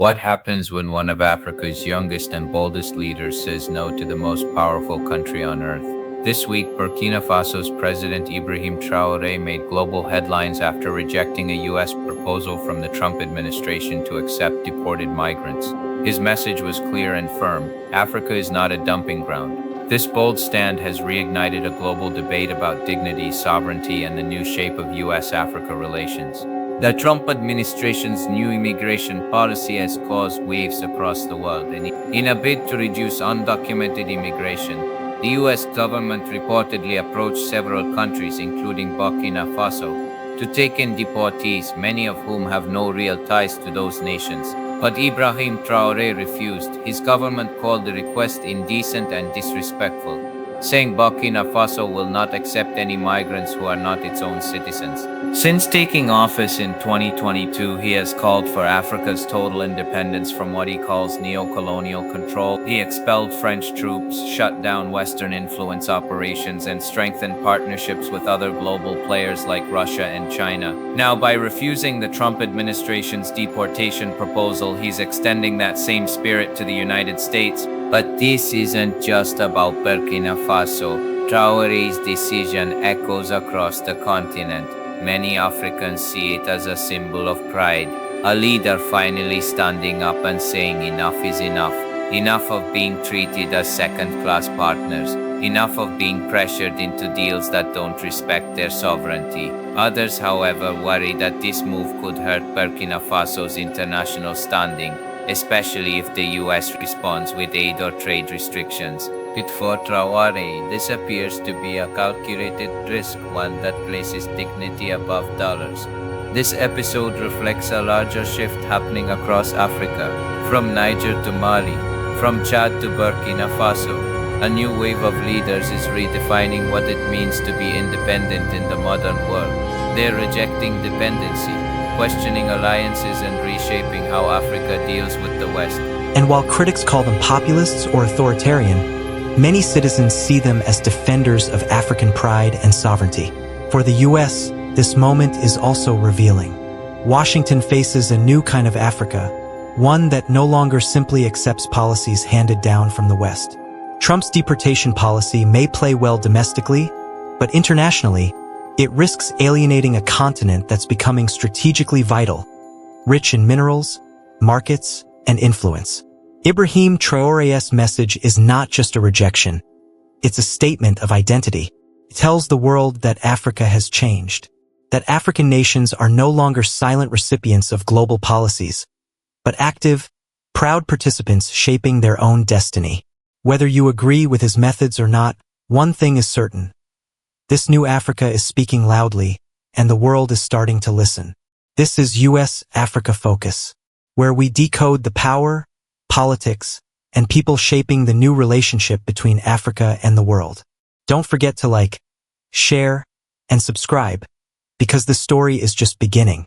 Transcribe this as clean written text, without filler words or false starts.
What happens when one of Africa's youngest and boldest leaders says no to the most powerful country on earth? This week, Burkina Faso's President Ibrahim Traoré made global headlines after rejecting a U.S. proposal from the Trump administration to accept deported migrants. His message was clear and firm: Africa is not a dumping ground. This bold stand has reignited a global debate about dignity, sovereignty, and the new shape of U.S.-Africa relations. The Trump administration's new immigration policy has caused waves across the world. In a bid to reduce undocumented immigration, the U.S. government reportedly approached several countries, including Burkina Faso, to take in deportees, many of whom have no real ties to those nations. But Ibrahim Traoré refused. His government called the request indecent and disrespectful, saying Burkina Faso will not accept any migrants who are not its own citizens. Since taking office in 2022, he has called for Africa's total independence from what he calls neo-colonial control. He expelled French troops, shut down Western influence operations, and strengthened partnerships with other global players like Russia and China. Now, by refusing the Trump administration's deportation proposal, he's extending that same spirit to the United States. But this isn't just about Burkina Faso. Traoré's decision echoes across the continent. Many Africans see it as a symbol of pride, a leader finally standing up and saying enough is enough. Enough of being treated as second-class partners. Enough of being pressured into deals that don't respect their sovereignty. Others, however, worry that this move could hurt Burkina Faso's international standing, especially if the US responds with aid or trade restrictions. But for Traoré, this appears to be a calculated risk, one that places dignity above dollars. This episode reflects a larger shift happening across Africa, from Niger to Mali, from Chad to Burkina Faso. A new wave of leaders is redefining what it means to be independent in the modern world. They're rejecting dependency, questioning alliances, and reshaping how Africa deals with the West. And while critics call them populists or authoritarian, many citizens see them as defenders of African pride and sovereignty. For the US, this moment is also revealing. Washington faces a new kind of Africa, one that no longer simply accepts policies handed down from the West. Trump's deportation policy may play well domestically, but internationally, it risks alienating a continent that's becoming strategically vital, rich in minerals, markets, and influence. Ibrahim Traoré's message is not just a rejection. It's a statement of identity. It tells the world that Africa has changed, that African nations are no longer silent recipients of global policies, but active, proud participants shaping their own destiny. Whether you agree with his methods or not, one thing is certain. This new Africa is speaking loudly, and the world is starting to listen. This is US-Africa Focus, where we decode the power, politics, and people shaping the new relationship between Africa and the world. Don't forget to like, share, and subscribe, because the story is just beginning.